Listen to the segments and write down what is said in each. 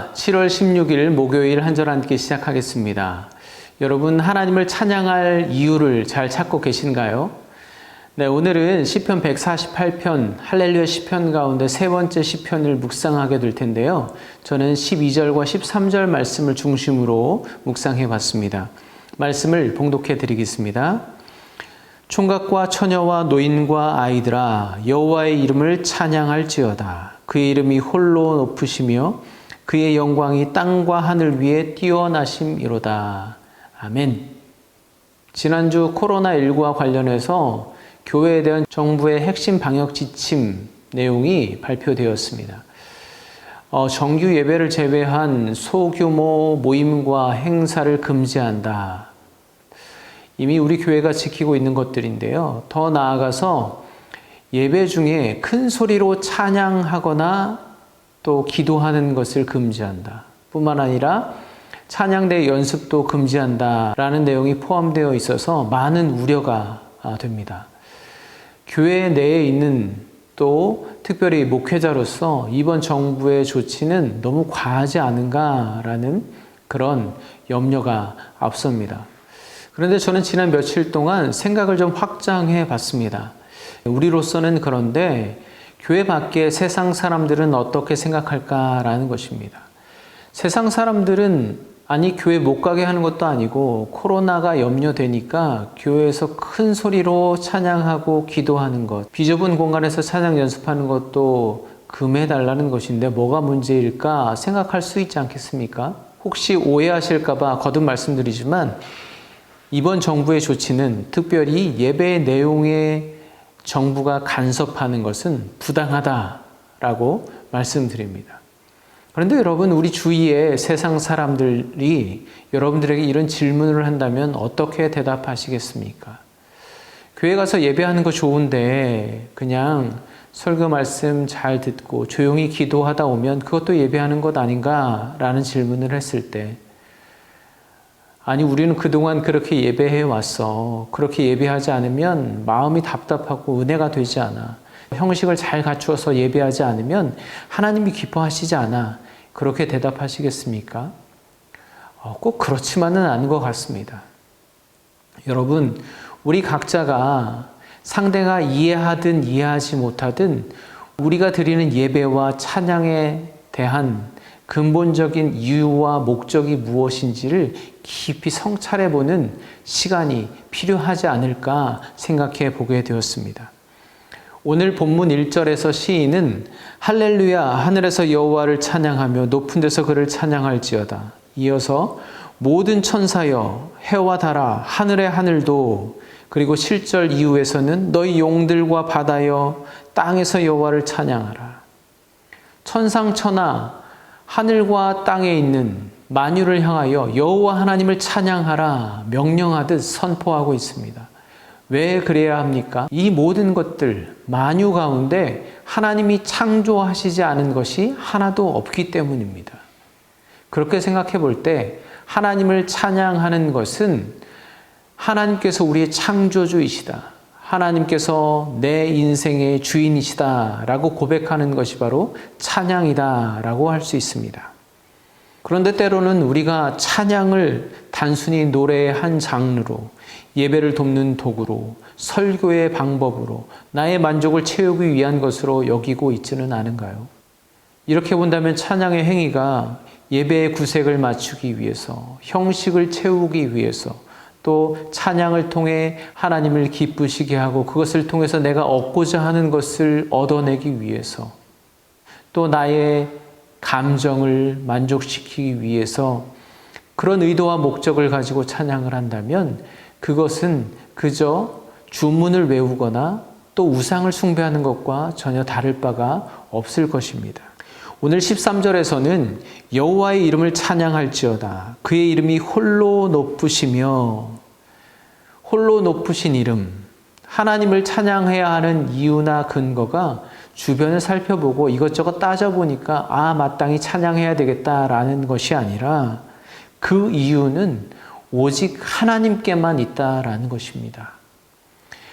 안녕하십니까. 7월 16일 목요일 한 절 함께 시작하겠습니다. 여러분, 하나님을 찬양할 이유를 잘 찾고 계신가요? 네, 오늘은 시편 148편 할렐루야 시편 가운데 세 번째 시편을 묵상하게 될 텐데요. 저는 12절과 13절 말씀을 중심으로 묵상해 봤습니다. 말씀을 봉독해 드리겠습니다. 총각과 처녀와 노인과 아이들아, 여호와의 이름을 찬양할지어다. 그의 이름이 홀로 높으시며 그의 영광이 땅과 하늘 위에 뛰어나심이로다. 아멘. 지난주 코로나19와 관련해서 교회에 대한 정부의 핵심 방역 지침 내용이 발표되었습니다. 정규 예배를 제외한 소규모 모임과 행사를 금지한다. 이미 우리 교회가 지키고 있는 것들인데요. 더 나아가서 예배 중에 큰 소리로 찬양하거나 또 기도하는 것을 금지한다. 뿐만 아니라 찬양대 연습도 금지한다라는 내용이 포함되어 있어서 많은 우려가 됩니다. 교회 내에 있는 또 특별히 목회자로서 이번 정부의 조치는 너무 과하지 않은가라는 그런 염려가 앞섭니다. 그런데 저는 지난 며칠 동안 생각을 좀 확장해 봤습니다. 우리로서는 그런데 교회 밖에 세상 사람들은 어떻게 생각할까라는 것입니다. 세상 사람들은 아니 교회 못 가게 하는 것도 아니고 코로나가 염려되니까 교회에서 큰 소리로 찬양하고 기도하는 것, 비좁은 공간에서 찬양 연습하는 것도 금해달라는 것인데 뭐가 문제일까 생각할 수 있지 않겠습니까? 혹시 오해하실까 봐 거듭 말씀드리지만 이번 정부의 조치는 특별히 예배의 내용에 정부가 간섭하는 것은 부당하다라고 말씀드립니다. 그런데 여러분, 우리 주위의 세상 사람들이 여러분들에게 이런 질문을 한다면 어떻게 대답하시겠습니까? 교회 가서 예배하는 거 좋은데 그냥 설교 말씀 잘 듣고 조용히 기도하다 오면 그것도 예배하는 것 아닌가? 라는 질문을 했을 때 아니 우리는 그동안 그렇게 예배해 왔어. 그렇게 예배하지 않으면 마음이 답답하고 은혜가 되지 않아. 형식을 잘 갖추어서 예배하지 않으면 하나님이 기뻐하시지 않아. 그렇게 대답하시겠습니까? 꼭 그렇지만은 않은 것 같습니다. 여러분, 우리 각자가 상대가 이해하든 이해하지 못하든 우리가 드리는 예배와 찬양에 대한 근본적인 이유와 목적이 무엇인지를 깊이 성찰해보는 시간이 필요하지 않을까 생각해 보게 되었습니다. 오늘 본문 1절에서 시인은 할렐루야 하늘에서 여호와를 찬양하며 높은 데서 그를 찬양할지어다. 이어서 모든 천사여 해와 달아 하늘의 하늘도, 그리고 7절 이후에서는 너희 용들과 바다여 땅에서 여호와를 찬양하라. 천상천하 하늘과 땅에 있는 만유를 향하여 여호와 하나님을 찬양하라 명령하듯 선포하고 있습니다. 왜 그래야 합니까? 이 모든 것들 만유 가운데 하나님이 창조하시지 않은 것이 하나도 없기 때문입니다. 그렇게 생각해 볼 때 하나님을 찬양하는 것은 하나님께서 우리의 창조주이시다, 하나님께서 내 인생의 주인이시다 라고 고백하는 것이 바로 찬양이다 라고 할 수 있습니다. 그런데 때로는 우리가 찬양을 단순히 노래의 한 장르로, 예배를 돕는 도구로, 설교의 방법으로 나의 만족을 채우기 위한 것으로 여기고 있지는 않은가요? 이렇게 본다면 찬양의 행위가 예배의 구색을 맞추기 위해서, 형식을 채우기 위해서, 또 찬양을 통해 하나님을 기쁘시게 하고 그것을 통해서 내가 얻고자 하는 것을 얻어내기 위해서, 또 나의 감정을 만족시키기 위해서 그런 의도와 목적을 가지고 찬양을 한다면 그것은 그저 주문을 외우거나 또 우상을 숭배하는 것과 전혀 다를 바가 없을 것입니다. 오늘 13절에서는 여호와의 이름을 찬양할지어다. 그의 이름이 홀로 높으시며, 홀로 높으신 이름, 하나님을 찬양해야 하는 이유나 근거가 주변을 살펴보고 이것저것 따져보니까 마땅히 찬양해야 되겠다라는 것이 아니라 그 이유는 오직 하나님께만 있다라는 것입니다.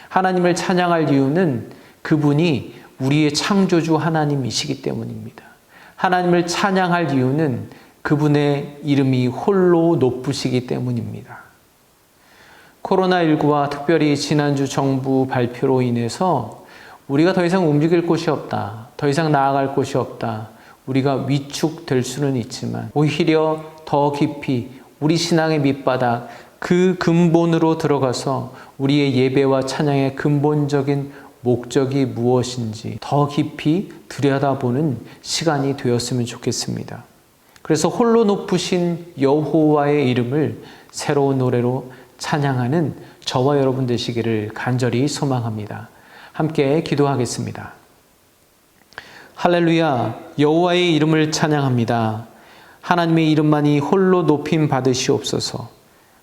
하나님을 찬양할 이유는 그분이 우리의 창조주 하나님이시기 때문입니다. 하나님을 찬양할 이유는 그분의 이름이 홀로 높으시기 때문입니다. 코로나19와 특별히 지난주 정부 발표로 인해서 우리가 더 이상 움직일 곳이 없다. 더 이상 나아갈 곳이 없다. 우리가 위축될 수는 있지만 오히려 더 깊이 우리 신앙의 밑바닥 그 근본으로 들어가서 우리의 예배와 찬양의 근본적인 목적이 무엇인지 더 깊이 들여다보는 시간이 되었으면 좋겠습니다. 그래서 홀로 높으신 여호와의 이름을 새로운 노래로 찬양하는 저와 여러분 되시기를 간절히 소망합니다. 함께 기도하겠습니다. 할렐루야, 여호와의 이름을 찬양합니다. 하나님의 이름만이 홀로 높임 받으시옵소서.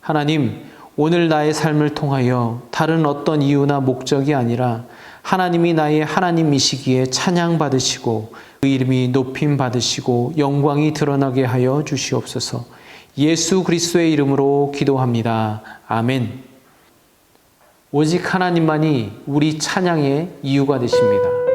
하나님, 오늘 나의 삶을 통하여 다른 어떤 이유나 목적이 아니라 하나님이 나의 하나님이시기에 찬양받으시고 그 이름이 높임 받으시고 영광이 드러나게 하여 주시옵소서. 예수 그리스도의 이름으로 기도합니다. 아멘. 오직 하나님만이 우리 찬양의 이유가 되십니다.